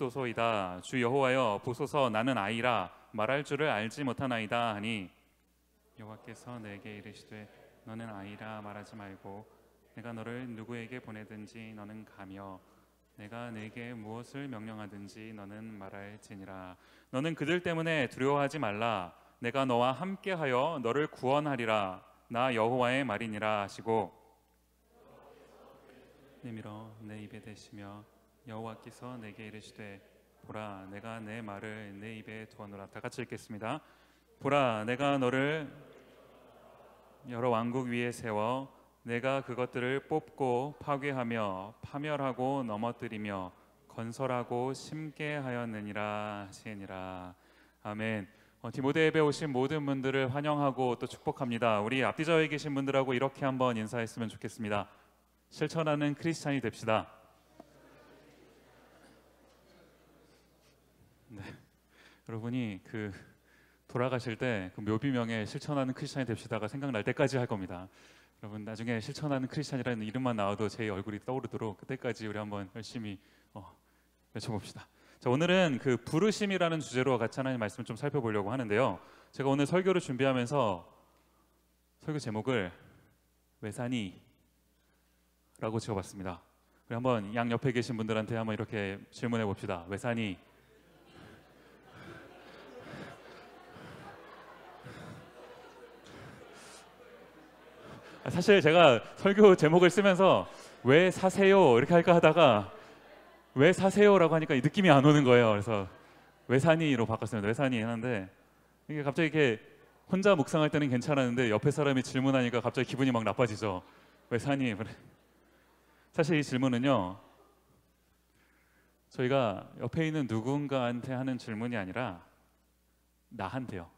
도소이다. 주 여호와여 보소서 나는 아이라 말할 줄을 알지 못하나이다 하니 여호와께서 내게 이르시되 너는 아이라 말하지 말고 내가 너를 누구에게 보내든지 너는 가며 내가 네게 무엇을 명령하든지 너는 말할지니라. 너는 그들 때문에 두려워하지 말라. 내가 너와 함께하여 너를 구원하리라. 나 여호와의 말이니라 하시고 내밀어 내 입에 대시며 여호와께서 내게 이르시되 보라 내가 내 말을 내 입에 두었노라. 다 같이 읽겠습니다. 보라 내가 너를 여러 왕국 위에 세워 내가 그것들을 뽑고 파괴하며 파멸하고 넘어뜨리며 건설하고 심게 하였느니라 하시니라. 아멘. 디모데에 오신 모든 분들을 환영하고 또 축복합니다. 우리 앞뒤좌우에 계신 분들하고 이렇게 한번 인사했으면 좋겠습니다. 실천하는 크리스찬이 됩시다. 네. 여러분이 돌아가실 때 묘비명에 실천하는 크리스찬이 됩시다가 생각날 때까지 할 겁니다. 여러분 나중에 실천하는 크리스찬이라는 이름만 나와도 제 얼굴이 떠오르도록 그때까지 우리 한번 열심히 외쳐봅시다. 자, 오늘은 부르심이라는 주제로 같이 하나님 말씀을 좀 살펴보려고 하는데요. 제가 오늘 설교를 준비하면서 설교 제목을 외산이 라고 지어봤습니다. 우리 한번 양 옆에 계신 분들한테 한번 이렇게 질문해 봅시다. 외산이 사실 제가 설교 제목을 쓰면서 왜 사세요 이렇게 할까 하다가 왜 사세요라고 하니까 이 느낌이 안 오는 거예요. 그래서 외산이로 바꿨습니다. 외산이 하는데 이게 갑자기 이렇게 혼자 묵상할 때는 괜찮았는데 옆에 사람이 질문하니까 갑자기 기분이 막 나빠지죠. 외산이. 사실 이 질문은요 저희가 옆에 있는 누군가한테 하는 질문이 아니라 나한테요,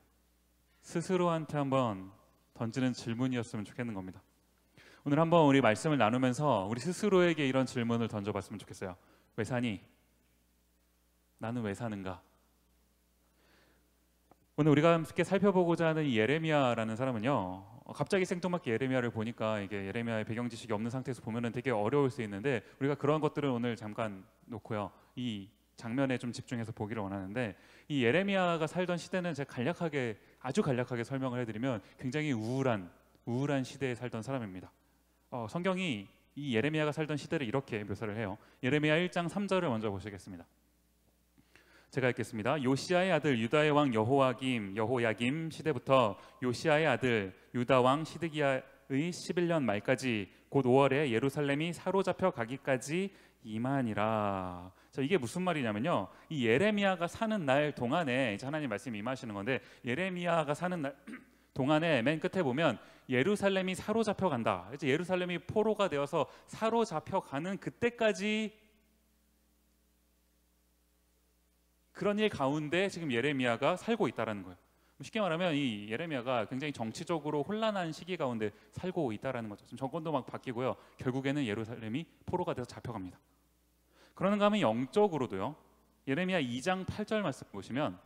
스스로한테 한번 던지는 질문이었으면 좋겠는 겁니다. 오늘 한번 우리 말씀을 나누면서 우리 스스로에게 이런 질문을 던져봤으면 좋겠어요. 왜 사니? 나는 왜 사는가? 오늘 우리가 함께 살펴보고자 하는 이 예레미야라는 사람은요 갑자기 생뚱맞게 예레미야를 보니까 이게 예레미야의 배경 지식이 없는 상태에서 보면은 되게 어려울 수 있는데 우리가 그런 것들을 오늘 잠깐 놓고요 이 장면에 좀 집중해서 보기를 원하는데, 이 예레미야가 살던 시대는 제가 아주 간략하게 설명을 해드리면 굉장히 우울한 시대에 살던 사람입니다. 성경이 이 예레미야가 살던 시대를 이렇게 묘사를 해요. 예레미야 1장 3절을 먼저 보시겠습니다. 제가 읽겠습니다. 요시야의 아들 유다의 왕 여호야김 시대부터 요시야의 아들 유다 왕 시드기야의 11년 말까지 곧 5월에 예루살렘이 사로잡혀 가기까지 이만이라. 자, 이게 무슨 말이냐면요, 이 예레미야가 사는 날 동안에 이제 하나님 말씀이 임하시는 건데, 예레미야가 사는 날 동안에 맨 끝에 보면 예루살렘이 사로잡혀 간다. 이제 예루살렘이 포로가 되어서 사로잡혀 가는 그때까지 그런 일 가운데 지금 예레미야가 살고 있다라는 거예요. 쉽게 말하면 이 예레미야가 굉장히 정치적으로 혼란한 시기 가운데 살고 있다라는 거죠. 지금 정권도 막 바뀌고요. 결국에는 예루살렘이 포로가 돼서 잡혀갑니다. 그러는가 하면 영적으로도요. 예레미야 2장 8절 말씀 보시면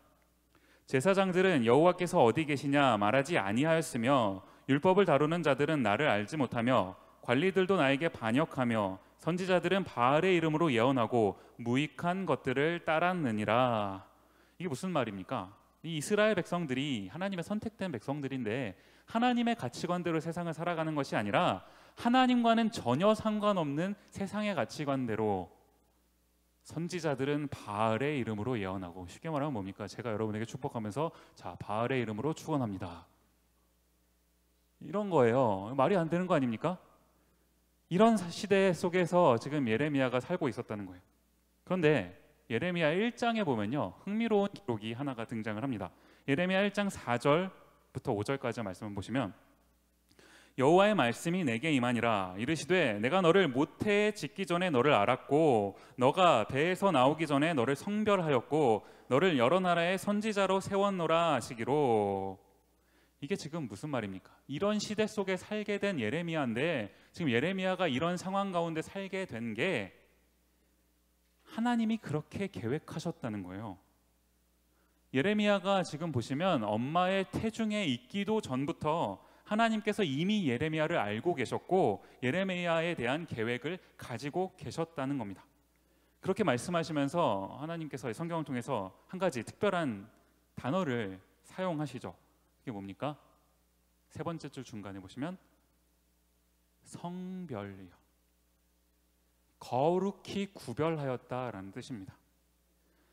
제사장들은 여호와께서 어디 계시냐 말하지 아니하였으며 율법을 다루는 자들은 나를 알지 못하며 관리들도 나에게 반역하며 선지자들은 바알의 이름으로 예언하고 무익한 것들을 따랐느니라. 이게 무슨 말입니까? 이 이스라엘 백성들이 하나님의 선택된 백성들인데 하나님의 가치관대로 세상을 살아가는 것이 아니라 하나님과는 전혀 상관없는 세상의 가치관대로 선지자들은 바알의 이름으로 예언하고, 쉽게 말하면 뭡니까? 제가 여러분에게 축복하면서 자, 바알의 이름으로 축원합니다, 이런 거예요. 말이 안 되는 거 아닙니까? 이런 시대 속에서 지금 예레미야가 살고 있었다는 거예요. 그런데 예레미야 1장에 보면요 흥미로운 기록이 하나가 등장을 합니다. 예레미야 1장 4절부터 5절까지 말씀을 보시면 여호와의 말씀이 내게 임하니라. 이르시되 내가 너를 모태에 짓기 전에 너를 알았고 너가 배에서 나오기 전에 너를 성별하였고 너를 여러 나라의 선지자로 세웠노라 하시기로. 이게 지금 무슨 말입니까? 이런 시대 속에 살게 된 예레미야인데 지금 예레미야가 이런 상황 가운데 살게 된 게 하나님이 그렇게 계획하셨다는 거예요. 예레미야가 지금 보시면 엄마의 태중에 있기도 전부터 하나님께서 이미 예레미야를 알고 계셨고 예레미야에 대한 계획을 가지고 계셨다는 겁니다. 그렇게 말씀하시면서 하나님께서 성경을 통해서 한 가지 특별한 단어를 사용하시죠. 이게 뭡니까? 세 번째 줄 중간에 보시면 성별이요. 거룩히 구별하였다라는 뜻입니다.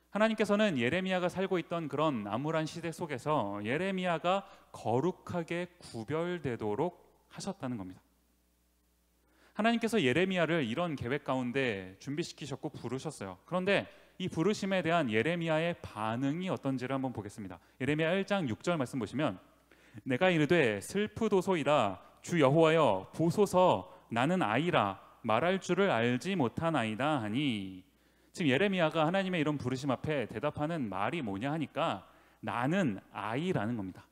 하나님께서는 예레미야가 살고 있던 그런 암울한 시대 속에서 예레미야가 거룩하게 구별되도록 하셨다는 겁니다. 하나님께서 예레미야를 이런 계획 가운데 준비시키셨고 부르셨어요. 그런데 이 부르심에 대한 예레미야의 반응이 어떤지를 한번 보겠습니다. 예레미야 1장 6절 말씀 보시면 내가 이르되 슬프도소이다 주 여호와여 보소서 나는 아이라 말할 줄을 알지 못하나이다 하니, 지금 예레미야가 하나님의 이런 부르심 앞에 대답하는 말이 뭐냐 하니까 나는 아이라는 겁니다.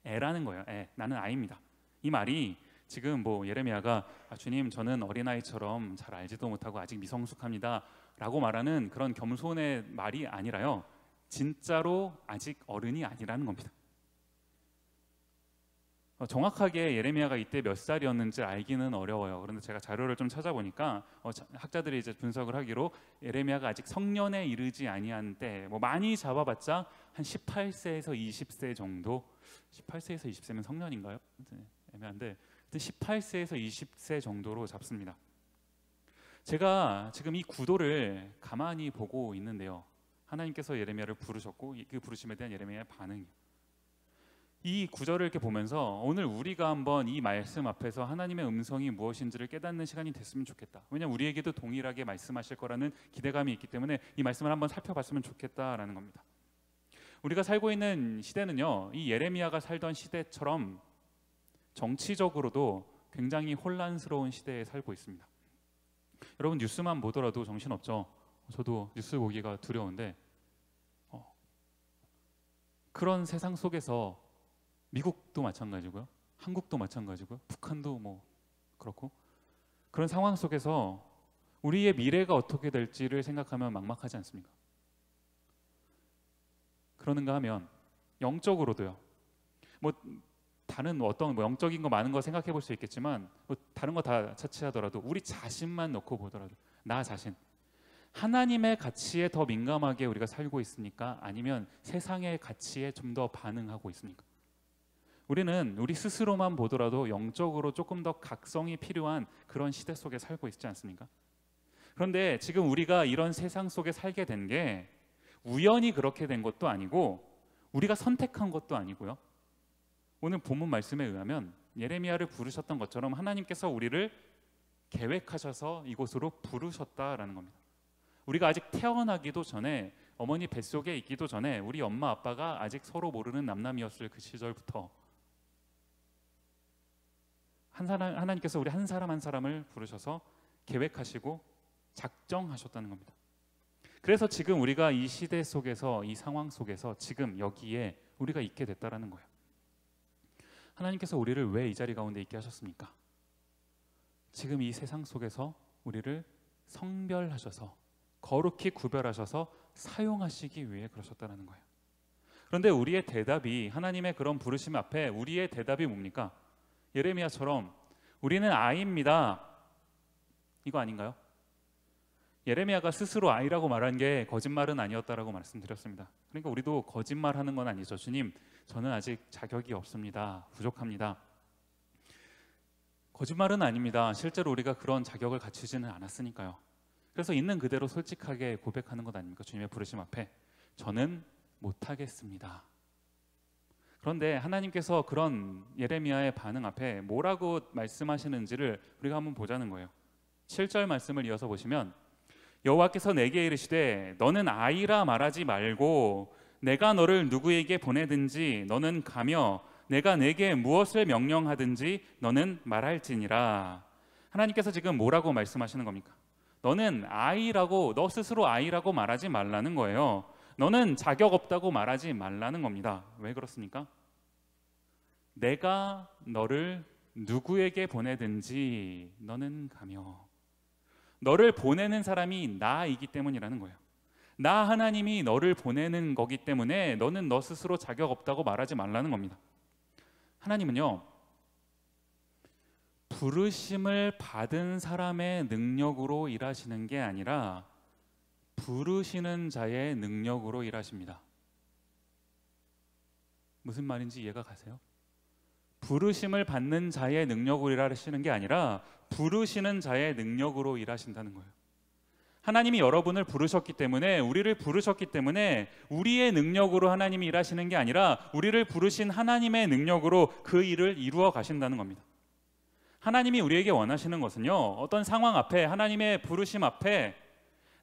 애라는 거예요. 나는 아이입니다. 이 말이 지금 예레미야가 주님 저는 어린아이처럼 잘 알지도 못하고 아직 미성숙합니다 라고 말하는 그런 겸손의 말이 아니라요, 진짜로 아직 어른이 아니라는 겁니다. 정확하게 예레미야가 이때 몇 살이었는지 알기는 어려워요. 그런데 제가 자료를 좀 찾아보니까 학자들이 이제 분석을 하기로 예레미야가 아직 성년에 이르지 아니한 때, 많이 잡아봤자 한 18세에서 20세 정도. 18세에서 20세면 성년인가요? 애매한데 18세에서 20세 정도로 잡습니다. 제가 지금 이 구도를 가만히 보고 있는데요, 하나님께서 예레미야를 부르셨고 그 부르심에 대한 예레미야의 반응이요. 이 구절을 이렇게 보면서 오늘 우리가 한번 이 말씀 앞에서 하나님의 음성이 무엇인지를 깨닫는 시간이 됐으면 좋겠다. 왜냐하면 우리에게도 동일하게 말씀하실 거라는 기대감이 있기 때문에 이 말씀을 한번 살펴봤으면 좋겠다라는 겁니다. 우리가 살고 있는 시대는요, 이 예레미야가 살던 시대처럼 정치적으로도 굉장히 혼란스러운 시대에 살고 있습니다. 여러분 뉴스만 보더라도 정신없죠. 저도 뉴스 보기가 두려운데 그런 세상 속에서 미국도 마찬가지고요, 한국도 마찬가지고요, 북한도 그렇고, 그런 상황 속에서 우리의 미래가 어떻게 될지를 생각하면 막막하지 않습니까? 그러는가 하면 영적으로도요, 다른 어떤 영적인 거 많은 거 생각해 볼 수 있겠지만 다른 거 다 차치하더라도 우리 자신만 놓고 보더라도 나 자신, 하나님의 가치에 더 민감하게 우리가 살고 있습니까? 아니면 세상의 가치에 좀 더 반응하고 있습니까? 우리는 우리 스스로만 보더라도 영적으로 조금 더 각성이 필요한 그런 시대 속에 살고 있지 않습니까? 그런데 지금 우리가 이런 세상 속에 살게 된 게 우연히 그렇게 된 것도 아니고 우리가 선택한 것도 아니고요, 오늘 본문 말씀에 의하면 예레미야를 부르셨던 것처럼 하나님께서 우리를 계획하셔서 이곳으로 부르셨다라는 겁니다. 우리가 아직 태어나기도 전에, 어머니 뱃속에 있기도 전에 우리 엄마 아빠가 아직 서로 모르는 남남이었을 그 시절부터 하나님께서 우리 한 사람 한 사람을 부르셔서 계획하시고 작정하셨다는 겁니다. 그래서 지금 우리가 이 시대 속에서, 이 상황 속에서 지금 여기에 우리가 있게 됐다라는 거예요. 하나님께서 우리를 왜 이 자리 가운데 있게 하셨습니까? 지금 이 세상 속에서 우리를 성별하셔서 거룩히 구별하셔서 사용하시기 위해 그러셨다는 거예요. 그런데 우리의 대답이, 하나님의 그런 부르심 앞에 우리의 대답이 뭡니까? 예레미야처럼 우리는 아이입니다, 이거 아닌가요? 예레미야가 스스로 아이라고 말한 게 거짓말은 아니었다라고 말씀드렸습니다. 그러니까 우리도 거짓말하는 건 아니죠. 주님, 저는 아직 자격이 없습니다, 부족합니다. 거짓말은 아닙니다. 실제로 우리가 그런 자격을 갖추지는 않았으니까요. 그래서 있는 그대로 솔직하게 고백하는 것 아닙니까? 주님의 부르심 앞에 저는 못하겠습니다. 그런데 하나님께서 그런 예레미야의 반응 앞에 뭐라고 말씀하시는지를 우리가 한번 보자는 거예요. 7절 말씀을 이어서 보시면 여호와께서 내게 이르시되 너는 아이라 말하지 말고 내가 너를 누구에게 보내든지 너는 가며 내가 내게 무엇을 명령하든지 너는 말할지니라. 하나님께서 지금 뭐라고 말씀하시는 겁니까? 너는 아이라고, 너 스스로 아이라고 말하지 말라는 거예요. 너는 자격 없다고 말하지 말라는 겁니다. 왜 그렇습니까? 내가 너를 누구에게 보내든지 너는 가며, 너를 보내는 사람이 나이기 때문이라는 거예요. 나 하나님이 너를 보내는 거기 때문에 너는 너 스스로 자격 없다고 말하지 말라는 겁니다. 하나님은요, 부르심을 받은 사람의 능력으로 일하시는 게 아니라 부르시는 자의 능력으로 일하십니다. 무슨 말인지 이해가 가세요? 부르심을 받는 자의 능력으로 일하시는 게 아니라 부르시는 자의 능력으로 일하신다는 거예요. 하나님이 여러분을 부르셨기 때문에, 우리를 부르셨기 때문에 우리의 능력으로 하나님이 일하시는 게 아니라 우리를 부르신 하나님의 능력으로 그 일을 이루어 가신다는 겁니다. 하나님이 우리에게 원하시는 것은요, 어떤 상황 앞에, 하나님의 부르심 앞에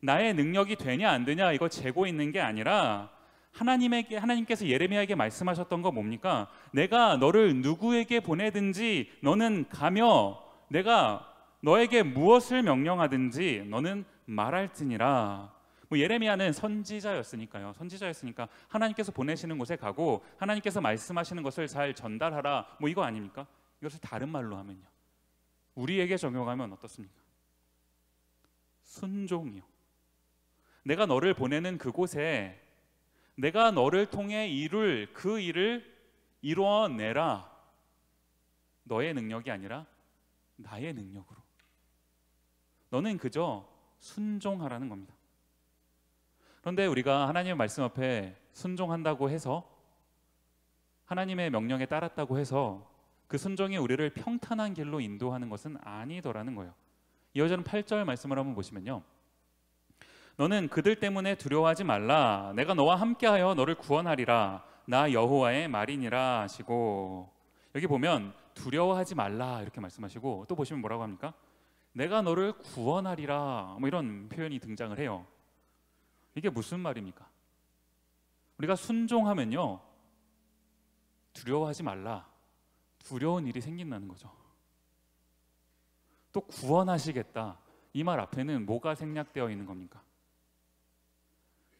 나의 능력이 되냐 안 되냐 이거 재고 있는 게 아니라 하나님께서 예레미야에게 말씀하셨던 거 뭡니까? 내가 너를 누구에게 보내든지 너는 가며 내가 너에게 무엇을 명령하든지 너는 말할지니라. 예레미야는 선지자였으니까 하나님께서 보내시는 곳에 가고 하나님께서 말씀하시는 것을 잘 전달하라, 이거 아닙니까? 이것을 다른 말로 하면요, 우리에게 적용하면 어떻습니까? 순종이요. 내가 너를 보내는 그곳에 내가 너를 통해 이룰 그 일을 이루어내라. 너의 능력이 아니라 나의 능력으로. 너는 그저 순종하라는 겁니다. 그런데 우리가 하나님의 말씀 앞에 순종한다고 해서, 하나님의 명령에 따랐다고 해서 그 순종이 우리를 평탄한 길로 인도하는 것은 아니더라는 거예요. 이어지는 8절 말씀을 한번 보시면요, 너는 그들 때문에 두려워하지 말라. 내가 너와 함께하여 너를 구원하리라. 나 여호와의 말이니라 하시고, 여기 보면 두려워하지 말라 이렇게 말씀하시고, 또 보시면 뭐라고 합니까? 내가 너를 구원하리라, 이런 표현이 등장을 해요. 이게 무슨 말입니까? 우리가 순종하면요, 두려워하지 말라, 두려운 일이 생긴다는 거죠. 또 구원하시겠다, 이 말 앞에는 뭐가 생략되어 있는 겁니까?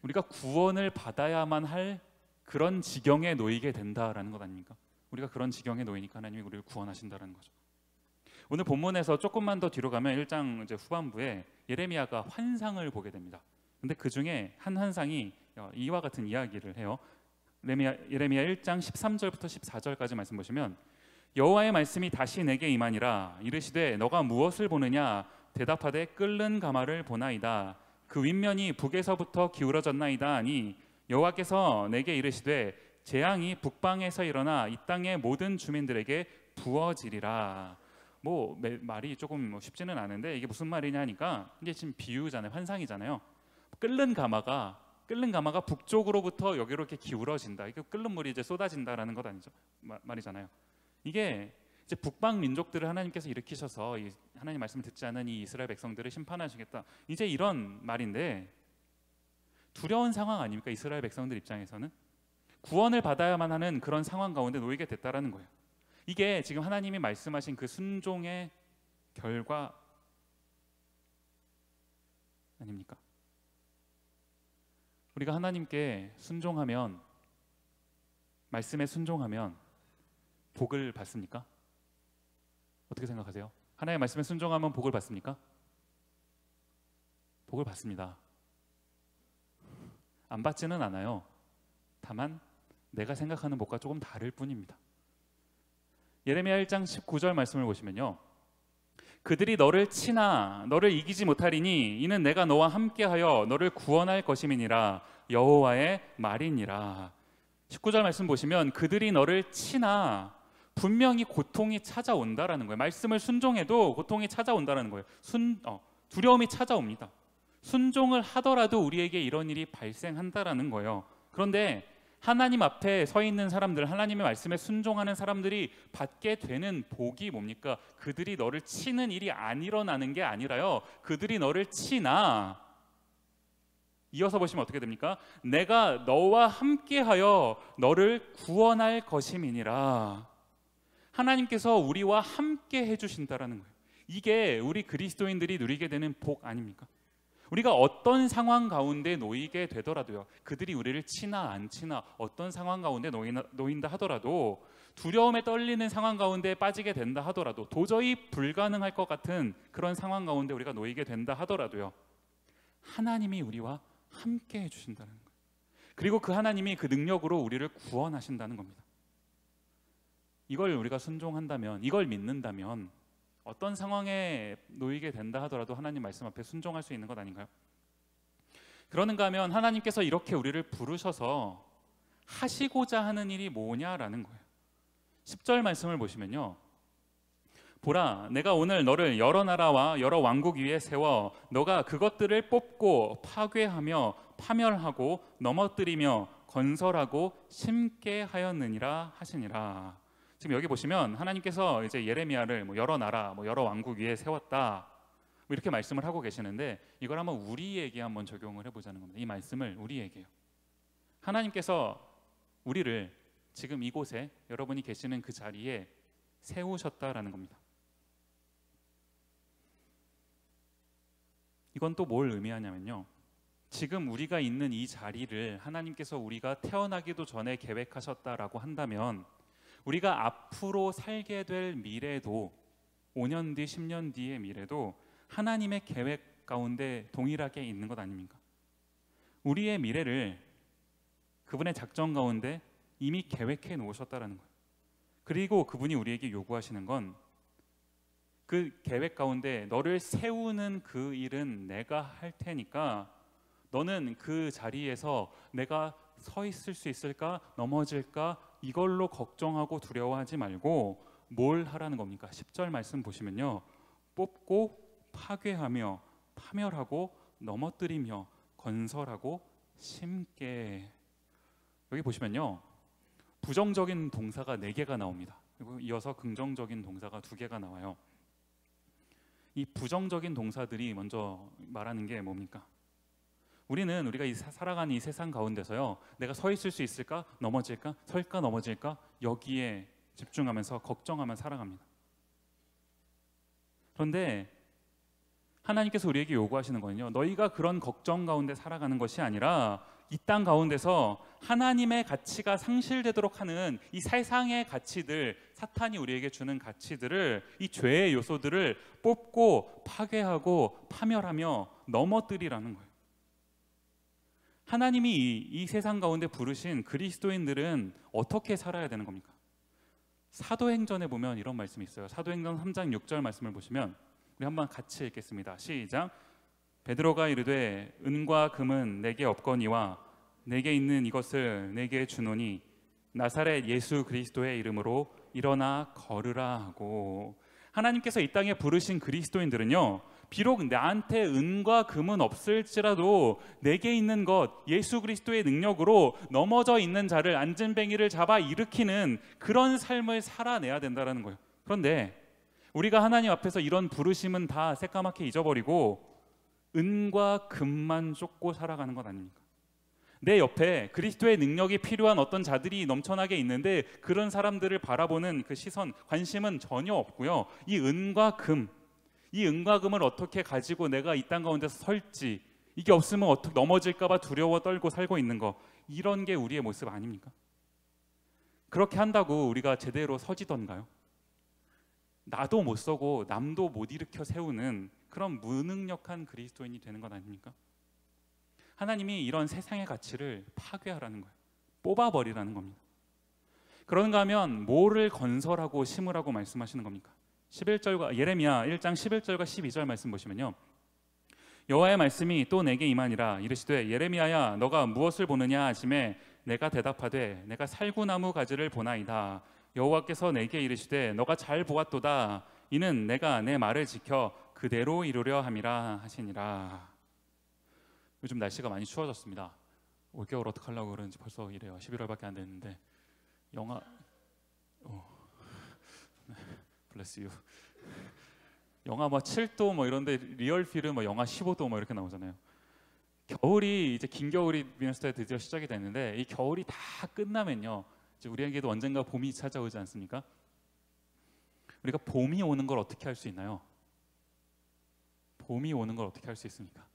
우리가 구원을 받아야만 할 그런 지경에 놓이게 된다라는 것 아닙니까? 우리가 그런 지경에 놓이니까 하나님이 우리를 구원하신다는 거죠. 오늘 본문에서 조금만 더 뒤로 가면 1장 이제 후반부에 예레미야가 환상을 보게 됩니다. 근데 그 중에 한 환상이 이와 같은 이야기를 해요. 예레미야 1장 13절부터 14절까지 말씀 보시면, 여호와의 말씀이 다시 내게 임하니라. 이르시되 너가 무엇을 보느냐? 대답하되 끓는 가마를 보나이다. 그 윗면이 북에서부터 기울어졌나이다 하니, 여호와께서 내게 이르시되 재앙이 북방에서 일어나 이 땅의 모든 주민들에게 부어지리라. 말이 조금 쉽지는 않은데 이게 무슨 말이냐 하니까, 이게 지금 비유잖아요, 환상이잖아요. 끓는 가마가 북쪽으로부터 여기로 이렇게 기울어진다. 이게 끓는 물이 이제 쏟아진다라는 것 아니죠? 말이잖아요. 이게 이제 북방 민족들을 하나님께서 일으키셔서 하나님 말씀을 듣지 않은 이 이스라엘 백성들을 심판하시겠다, 이제 이런 말인데, 두려운 상황 아닙니까? 이스라엘 백성들 입장에서는 구원을 받아야만 하는 그런 상황 가운데 놓이게 됐다라는 거예요. 이게 지금 하나님이 말씀하신 그 순종의 결과 아닙니까? 우리가 하나님께 순종하면, 말씀에 순종하면 복을 받습니까? 어떻게 생각하세요? 하나님의 말씀에 순종하면 복을 받습니까? 복을 받습니다. 안 받지는 않아요. 다만 내가 생각하는 복과 조금 다를 뿐입니다. 예레미야 1장 19절 말씀을 보시면요, 그들이 너를 치나 너를 이기지 못하리니 이는 내가 너와 함께하여 너를 구원할 것임이니라. 여호와의 말이니라. 19절 말씀 보시면 그들이 너를 치나, 분명히 고통이 찾아온다라는 거예요. 말씀을 순종해도 고통이 찾아온다라는 거예요. 두려움이 찾아옵니다. 순종을 하더라도 우리에게 이런 일이 발생한다라는 거예요. 그런데 하나님 앞에 서 있는 사람들, 하나님의 말씀에 순종하는 사람들이 받게 되는 복이 뭡니까? 그들이 너를 치는 일이 안 일어나는 게 아니라요, 그들이 너를 치나, 이어서 보시면 어떻게 됩니까? 내가 너와 함께하여 너를 구원할 것임이니라. 하나님께서 우리와 함께 해주신다라는 거예요. 이게 우리 그리스도인들이 누리게 되는 복 아닙니까? 우리가 어떤 상황 가운데 놓이게 되더라도요, 그들이 우리를 치나 안 치나, 어떤 상황 가운데 놓인다 하더라도, 두려움에 떨리는 상황 가운데 빠지게 된다 하더라도, 도저히 불가능할 것 같은 그런 상황 가운데 우리가 놓이게 된다 하더라도요, 하나님이 우리와 함께 해주신다는 거예요. 그리고 그 하나님이 그 능력으로 우리를 구원하신다는 겁니다. 이걸 우리가 순종한다면, 이걸 믿는다면 어떤 상황에 놓이게 된다 하더라도 하나님 말씀 앞에 순종할 수 있는 것 아닌가요? 그러는가 하면 하나님께서 이렇게 우리를 부르셔서 하시고자 하는 일이 뭐냐라는 거예요. 10절 말씀을 보시면요, 보라, 내가 오늘 너를 여러 나라와 여러 왕국 위에 세워 너가 그것들을 뽑고 파괴하며 파멸하고 넘어뜨리며 건설하고 심게 하였느니라 하시니라. 지금 여기 보시면 하나님께서 이제 예레미야를 여러 나라, 여러 왕국 위에 세웠다, 이렇게 말씀을 하고 계시는데, 이걸 한번 우리에게 한번 적용을 해보자는 겁니다. 이 말씀을 우리에게요. 하나님께서 우리를 지금 이곳에, 여러분이 계시는 그 자리에 세우셨다라는 겁니다. 이건 또 뭘 의미하냐면요, 지금 우리가 있는 이 자리를 하나님께서 우리가 태어나기도 전에 계획하셨다라고 한다면, 우리가 앞으로 살게 될 미래도, 5년 뒤, 10년 뒤의 미래도 하나님의 계획 가운데 동일하게 있는 것 아닙니까? 우리의 미래를 그분의 작전 가운데 이미 계획해 놓으셨다라는 거예요. 그리고 그분이 우리에게 요구하시는 건, 그 계획 가운데 너를 세우는 그 일은 내가 할 테니까 너는 그 자리에서 내가 서 있을 수 있을까, 넘어질까, 이걸로 걱정하고 두려워하지 말고 뭘 하라는 겁니까? 10절 말씀 보시면요, 뽑고 파괴하며 파멸하고 넘어뜨리며 건설하고 심게. 여기 보시면요, 부정적인 동사가 4개가 나옵니다. 그리고 이어서 긍정적인 동사가 2개가 나와요. 이 부정적인 동사들이 먼저 말하는 게 뭡니까? 우리가 살아가는 이 세상 가운데서요, 내가 서 있을 수 있을까, 넘어질까, 설까, 넘어질까, 여기에 집중하면서 걱정하며 살아갑니다. 그런데 하나님께서 우리에게 요구하시는 거는요, 너희가 그런 걱정 가운데 살아가는 것이 아니라 이 땅 가운데서 하나님의 가치가 상실되도록 하는 이 세상의 가치들, 사탄이 우리에게 주는 가치들을, 이 죄의 요소들을 뽑고 파괴하고 파멸하며 넘어뜨리라는 거예요. 하나님이 이 세상 가운데 부르신 그리스도인들은 어떻게 살아야 되는 겁니까? 사도행전에 보면 이런 말씀이 있어요. 사도행전 3장 6절 말씀을 보시면, 우리 한번 같이 읽겠습니다. 시작. 베드로가 이르되 은과 금은 내게 없거니와 내게 있는 이것을 내게 주노니 나사렛 예수 그리스도의 이름으로 일어나 걸으라 하고, 하나님께서 이 땅에 부르신 그리스도인들은요, 비록 나한테 은과 금은 없을지라도 내게 있는 것, 예수 그리스도의 능력으로 넘어져 있는 자를, 안진뱅이를 잡아 일으키는 그런 삶을 살아내야 된다는 거예요. 그런데 우리가 하나님 앞에서 이런 부르심은 다 새까맣게 잊어버리고 은과 금만 쫓고 살아가는 것 아닙니까? 내 옆에 그리스도의 능력이 필요한 어떤 자들이 넘쳐나게 있는데, 그런 사람들을 바라보는 그 시선, 관심은 전혀 없고요, 이 은과 금을 어떻게 가지고 내가 이 땅 가운데서 설지, 이게 없으면 어떻게 넘어질까 봐 두려워 떨고 살고 있는 거, 이런 게 우리의 모습 아닙니까? 그렇게 한다고 우리가 제대로 서지던가요? 나도 못 서고 남도 못 일으켜 세우는 그런 무능력한 그리스도인이 되는 것 아닙니까? 하나님이 이런 세상의 가치를 파괴하라는 거예요. 뽑아버리라는 겁니다. 그런가 하면 뭐를 건설하고 심으라고 말씀하시는 겁니까? 11절과 예레미야 1장 11절과 12절 말씀 보시면요, 여호와의 말씀이 또 내게 임하니라. 이르시되 예레미야야, 너가 무엇을 보느냐 하시매 내가 대답하되 내가 살구나무 가지를 보나이다. 여호와께서 내게 이르시되 너가 잘 보았도다. 이는 내가 내 말을 지켜 그대로 이루려 함이라 하시니라. 요즘 날씨가 많이 추워졌습니다. 올겨울 어떻게 하려고 그러는지 벌써 이래요. 11월밖에 안 됐는데 영하 블레스 유 영하 7도 이런데 리얼필은 영하 15도 이렇게 나오잖아요. 겨울이 이제 긴 겨울이 미네소타에 드디어 시작이 됐는데, 이 겨울이 다 끝나면요, 이제 우리에게도 언젠가 봄이 찾아오지 않습니까? 우리가 봄이 오는 걸 어떻게 할 수 있나요? 봄이 오는 걸 어떻게 할 수 있습니까?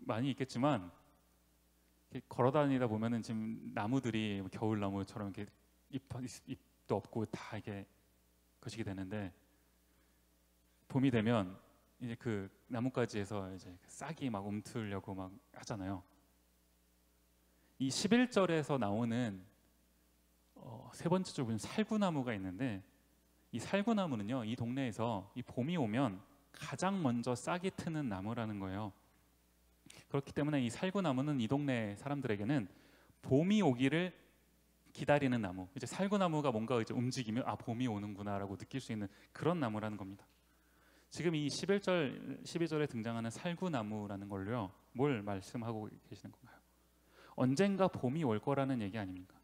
많이 있겠지만 걸어다니다 보면은 지금 나무들이 겨울나무처럼 이렇게 잎도 없고 다 이게 거시기 되는데, 봄이 되면 이제 그 나뭇가지에서 이제 싹이 막 움트려고 막 하잖아요. 이 11절에서 나오는 세 번째 쪽은 살구나무가 있는데, 이 살구나무는요, 이 동네에서 이 봄이 오면 가장 먼저 싹이 트는 나무라는 거예요. 그렇기 때문에 이 살구나무는 이 동네 사람들에게는 봄이 오기를 기다리는 나무, 이제 살구나무가 뭔가 이제 움직이면 아 봄이 오는구나라고 느낄 수 있는 그런 나무라는 겁니다. 지금 이 11절, 12절에 등장하는 살구나무라는 걸로요, 뭘 말씀하고 계시는 건가요? 언젠가 봄이 올 거라는 얘기 아닙니까?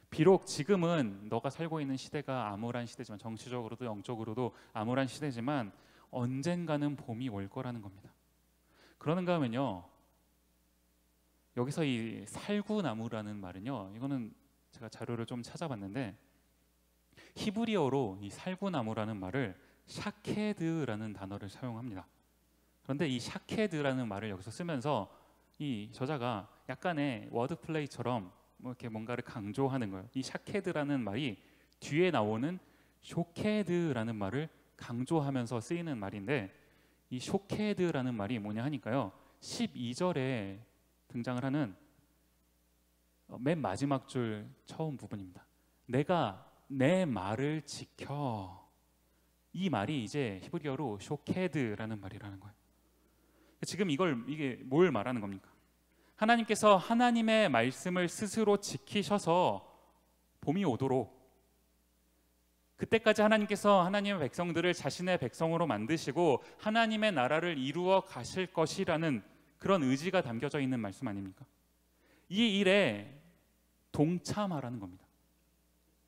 비록 지금은 너가 살고 있는 시대가 암울한 시대지만, 정치적으로도 영적으로도 암울한 시대지만 언젠가는 봄이 올 거라는 겁니다. 그러는가 하면요, 여기서 이 살구나무라는 말은요, 이거는 제가 자료를 좀 찾아봤는데 히브리어로 이 살구나무라는 말을 샤케드라는 단어를 사용합니다. 그런데 이 샤케드라는 말을 여기서 쓰면서 이 저자가 약간의 워드 플레이처럼 뭐 이렇게 뭔가를 강조하는 거예요. 이 샤케드라는 말이 뒤에 나오는 쇼케드라는 말을 강조하면서 쓰이는 말인데, 이 쇼케드라는 말이 뭐냐 하니까요, 12절에 등장을 하는 맨 마지막 줄 처음 부분입니다. 내가 내 말을 지켜. 이 말이 이제 히브리어로 쇼케드라는 말이라는 거예요. 지금 이게 뭘 말하는 겁니까? 하나님께서 하나님의 말씀을 스스로 지키셔서 봄이 오도록, 그때까지 하나님께서 하나님의 백성들을 자신의 백성으로 만드시고 하나님의 나라를 이루어 가실 것이라는 그런 의지가 담겨져 있는 말씀 아닙니까? 이 일에 동참하라는 겁니다.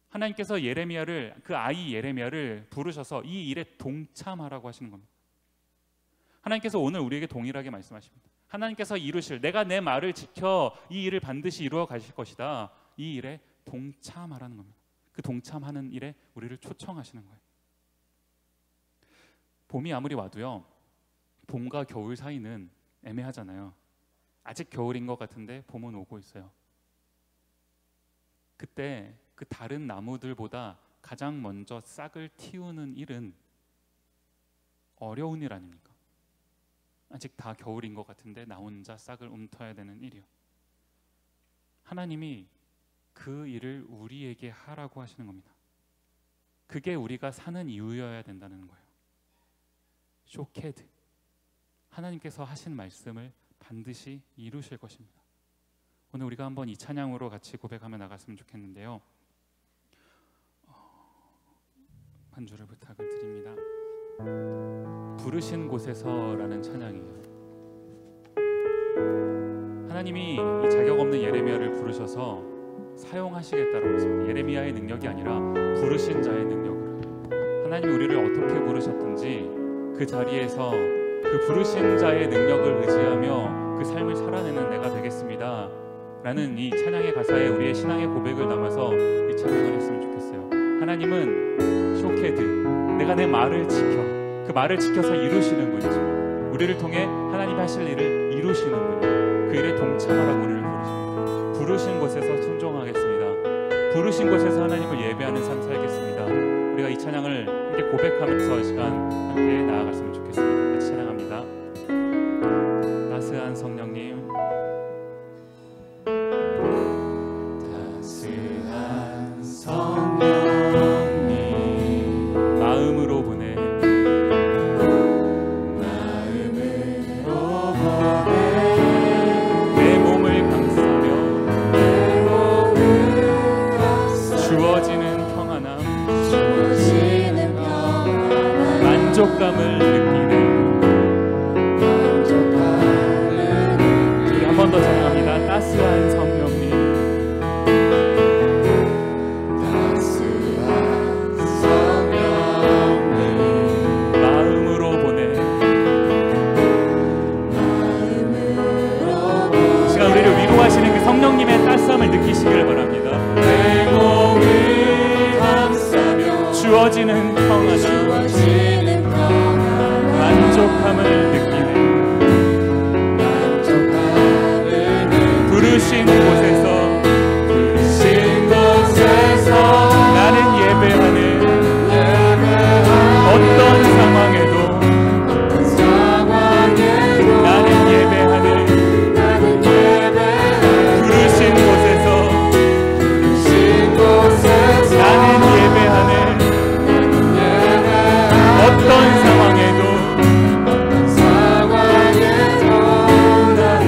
하나님께서 예레미야를, 그 아이 예레미야를 부르셔서 이 일에 동참하라고 하시는 겁니다. 하나님께서 오늘 우리에게 동일하게 말씀하십니다. 하나님께서 이루실, 내가 내 말을 지켜 이 일을 반드시 이루어 가실 것이다, 이 일에 동참하라는 겁니다. 그 동참하는 일에 우리를 초청하시는 거예요. 봄이 아무리 와도요, 봄과 겨울 사이는 애매하잖아요. 아직 겨울인 것 같은데 봄은 오고 있어요. 그때 그 다른 나무들보다 가장 먼저 싹을 틔우는 일은 어려운 일 아닙니까? 아직 다 겨울인 것 같은데 나 혼자 싹을 움터야 되는 일이요. 하나님이 그 일을 우리에게 하라고 하시는 겁니다. 그게 우리가 사는 이유여야 된다는 거예요. 쇼케드, 하나님께서 하신 말씀을 반드시 이루실 것입니다. 오늘 우리가 한번 이 찬양으로 같이 고백하며 나갔으면 좋겠는데요, 한 줄을 부탁을 드립니다. 부르신 곳에서라는 찬양이에요. 하나님이 이 자격 없는 예레미야를 부르셔서 사용하시겠다고 했습니다. 예레미야의 능력이 아니라 부르신 자의 능력으로. 하나님이 우리를 어떻게 부르셨든지 그 자리에서 그 부르신 자의 능력을 의지하며 그 삶을 살아내는 내가 되겠습니다 라는 이 찬양의 가사에 우리의 신앙의 고백을 담아서 이 찬양을 했으면 좋겠어요. 하나님은 쇼케드, 내가 내 말을 지켜, 그 말을 지켜서 이루시는 분이죠. 우리를 통해 하나님이 하실 일을 이루시는 분이에요. 그 일에 동참하라고 우리를 부르십니다. 부르신 곳에서 순종하겠습니다. 부르신 곳에서 하나님을 예배하는 삶 살겠습니다. 우리가 이 찬양을 함께 고백하면서 이 시간 함께 나아갔으면 좋겠습니다. 같이 찬양합니다. 따스한 성령님, 따스한 성령님, 마음으로 보내, 내 몸을 감싸며 주어지는 평안함, 만족감을 느끼네. 우리 한 번 더 찬양합니다. 따스한 성령님, 마음으로 보내. 이 시간 우리를 위로하시는 그 성령님의 따스함을 느끼시기를 바랍니다. 내 몸을 감싸며 주어지는 평안함, 만족함을 느끼네. 부르신 곳에서 나는 예배하는, 어떤 상황에도 나는 예배하는, 부르신 곳에서 나는 예배하는, 어떤 상황에도 나는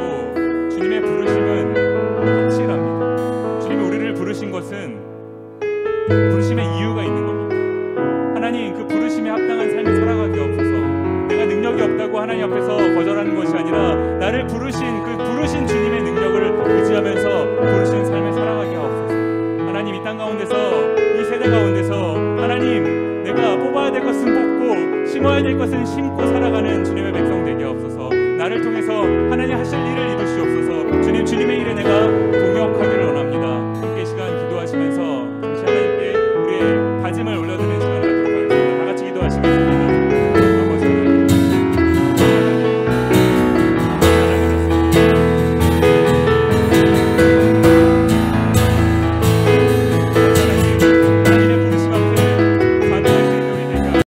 믿고 주님의 부르심은 확실합니다. 주님이 우리를 부르신 것은 부르심의 이유가 있는 겁니다. 하나님, 그 부르심에 합당한 삶을 살아가게 없어서 내가 능력이 없다고 하나님 앞에서 거절하는 것이 아니라 나를 부르신 그 부르신 주님의 능력을 의지하면서 부르신 삶을 살아가게 하옵소서. 하나님, 이 땅 가운데서, 이 세대 가운데서 하나님, 내가 뽑아야 될 것은 뽑고 심어야 될 것은 심고 살아가는 주님의 백성 되게 하옵소서. 나를 통해서 하나님 하실 일을 이루시옵소서. 주님, 주님의 일에 내가